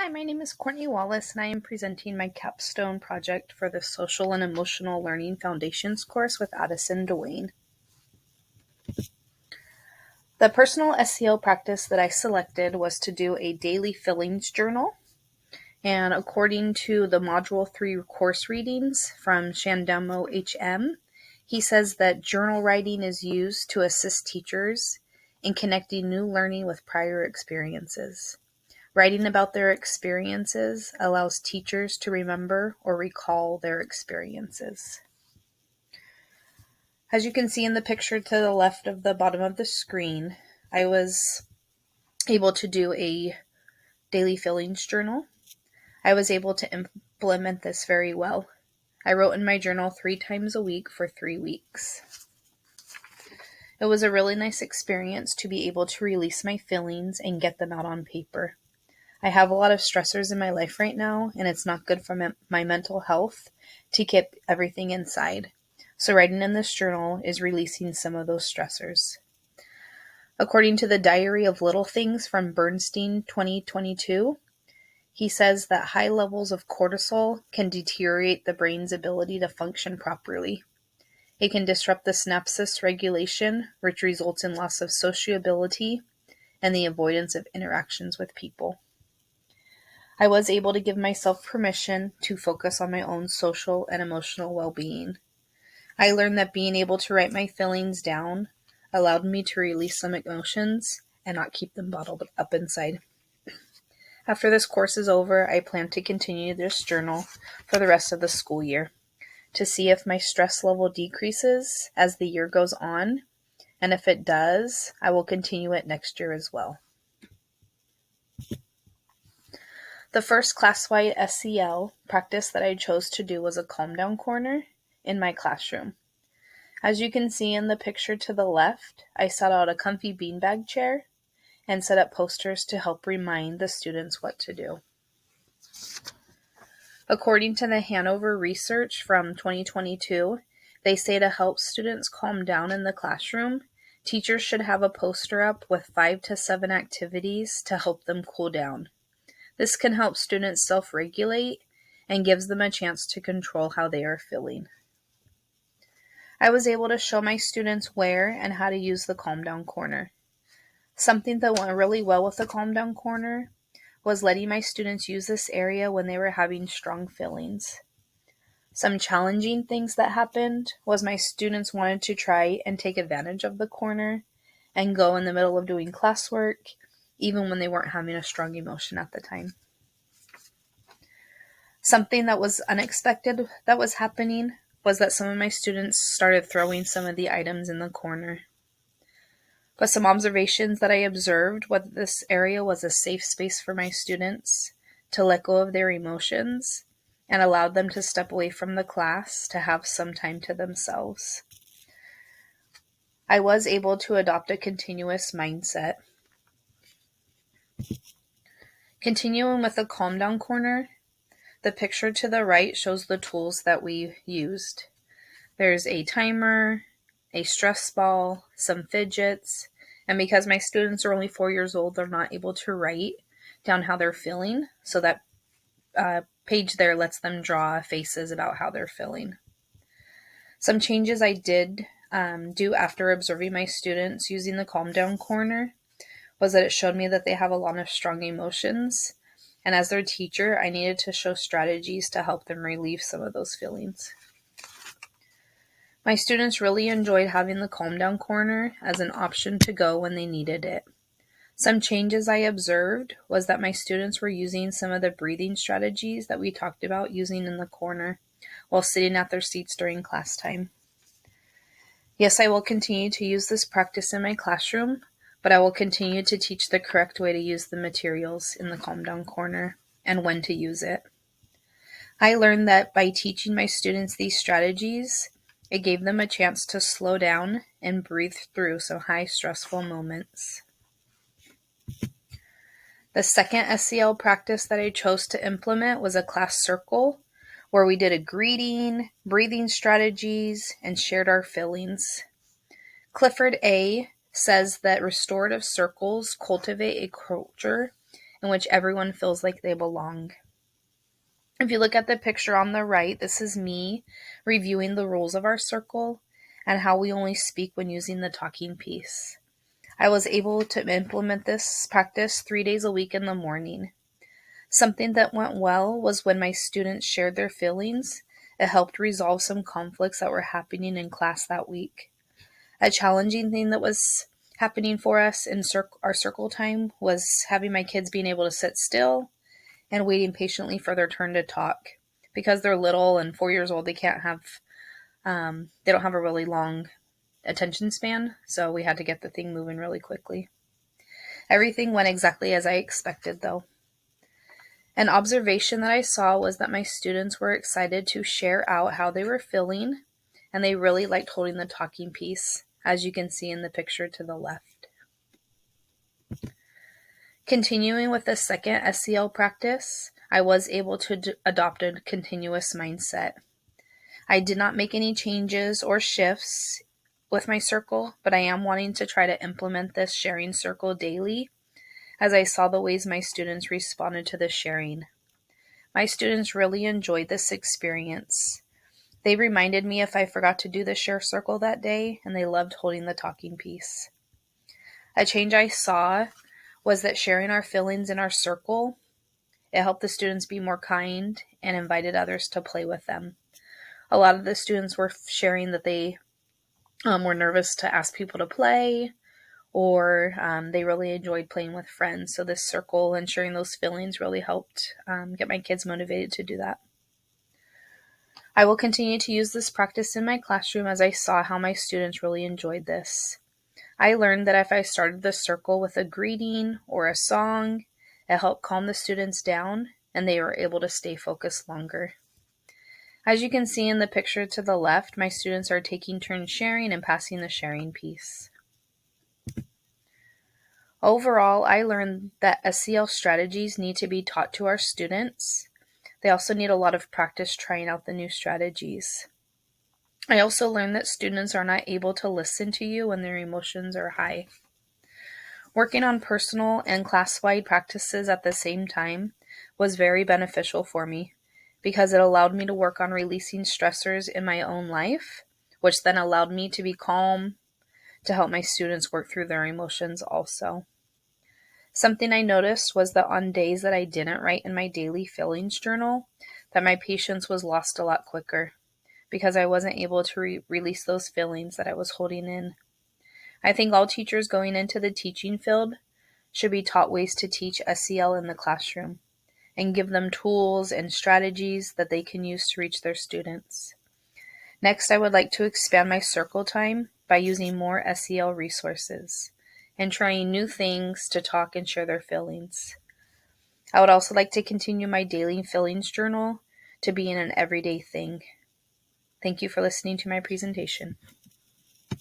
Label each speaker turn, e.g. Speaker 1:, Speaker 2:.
Speaker 1: Hi, my name is Courtney Wallace, and I am presenting my Capstone project for the Social and Emotional Learning Foundations course with Addison Dwayne. The personal SEL practice that I selected was to do a daily feelings journal. And according to the Module 3 course readings from Shandamo HM, he says that journal writing is used to assist teachers in connecting new learning with prior experiences. Writing about their experiences allows teachers to remember or recall their experiences. As you can see in the picture to the left of the bottom of the screen, I was able to do a daily feelings journal. I was able to implement this very well. I wrote in my journal 3 times a week for 3 weeks. It was a really nice experience to be able to release my feelings and get them out on paper. I have a lot of stressors in my life right now, and it's not good for my mental health to keep everything inside. So writing in this journal is releasing some of those stressors. According to the Diary of Little Things from Bernstein 2022, he says that high levels of cortisol can deteriorate the brain's ability to function properly. It can disrupt the synapses regulation, which results in loss of sociability and the avoidance of interactions with people. I was able to give myself permission to focus on my own social and emotional well-being. I learned that being able to write my feelings down allowed me to release some emotions and not keep them bottled up inside. After this course is over, I plan to continue this journal for the rest of the school year to see if my stress level decreases as the year goes on, and if it does, I will continue it next year as well. The first class-wide SEL practice that I chose to do was a calm down corner in my classroom. As you can see in the picture to the left, I set out a comfy beanbag chair and set up posters to help remind the students what to do. According to the Hanover research from 2022, they say to help students calm down in the classroom, teachers should have a poster up with 5 to 7 activities to help them cool down. This can help students self-regulate and gives them a chance to control how they are feeling. I was able to show my students where and how to use the Calm Down Corner. Something that went really well with the Calm Down Corner was letting my students use this area when they were having strong feelings. Some challenging things that happened was my students wanted to try and take advantage of the corner and go in the middle of doing classwork, even when they weren't having a strong emotion at the time. Something that was unexpected that was happening was that some of my students started throwing some of the items in the corner. But some observations that I observed was that this area was a safe space for my students to let go of their emotions and allowed them to step away from the class to have some time to themselves. I was able to adopt a continuous mindset. Continuing with the Calm Down Corner, the picture to the right shows the tools that we used. There's a timer, a stress ball, some fidgets, and because my students are only 4 years old, they're not able to write down how they're feeling, so that page there lets them draw faces about how they're feeling. Some changes I did do after observing my students using the Calm Down Corner was that it showed me that they have a lot of strong emotions, and as their teacher, I needed to show strategies to help them relieve some of those feelings. My students really enjoyed having the Calm Down Corner as an option to go when they needed it. Some changes I observed was that my students were using some of the breathing strategies that we talked about using in the corner while sitting at their seats during class time. Yes, I will continue to use this practice in my classroom, but I will continue to teach the correct way to use the materials in the Calm Down Corner and when to use it. I learned that by teaching my students these strategies, it gave them a chance to slow down and breathe through some high stressful moments. The second SEL practice that I chose to implement was a class circle where we did a greeting, breathing strategies, and shared our feelings. Clifford A. says that restorative circles cultivate a culture in which everyone feels like they belong. If you look at the picture on the right, this is me reviewing the rules of our circle and how we only speak when using the talking piece. I was able to implement this practice 3 days a week in the morning. Something that went well was when my students shared their feelings. It helped resolve some conflicts that were happening in class that week. A challenging thing that was happening for us in our circle time was having my kids being able to sit still and waiting patiently for their turn to talk. Because they're little and 4 years old, they don't have a really long attention span, so we had to get the thing moving really quickly. Everything went exactly as I expected, though. An observation that I saw was that my students were excited to share out how they were feeling, and they really liked holding the talking piece, as you can see in the picture to the left. Continuing with the second SEL practice, I was able to adopt a continuous mindset. I did not make any changes or shifts with my circle, but I am wanting to try to implement this sharing circle daily, as I saw the ways my students responded to the sharing. My students really enjoyed this experience. They reminded me if I forgot to do the share circle that day, and they loved holding the talking piece. A change I saw was that sharing our feelings in our circle, it helped the students be more kind and invited others to play with them. A lot of the students were sharing that they were nervous to ask people to play, or they really enjoyed playing with friends. So this circle and sharing those feelings really helped get my kids motivated to do that. I will continue to use this practice in my classroom as I saw how my students really enjoyed this. I learned that if I started the circle with a greeting or a song, it helped calm the students down and they were able to stay focused longer. As you can see in the picture to the left, my students are taking turns sharing and passing the sharing piece. Overall, I learned that SEL strategies need to be taught to our students. They also need a lot of practice trying out the new strategies. I also learned that students are not able to listen to you when their emotions are high. Working on personal and class-wide practices at the same time was very beneficial for me because it allowed me to work on releasing stressors in my own life, which then allowed me to be calm to help my students work through their emotions also. Something I noticed was that on days that I didn't write in my daily feelings journal, that my patience was lost a lot quicker because I wasn't able to release those feelings that I was holding in. I think all teachers going into the teaching field should be taught ways to teach SEL in the classroom and give them tools and strategies that they can use to reach their students. Next, I would like to expand my circle time by using more SEL resources and trying new things to talk and share their feelings. I would also like to continue my daily feelings journal to being an everyday thing. Thank you for listening to my presentation.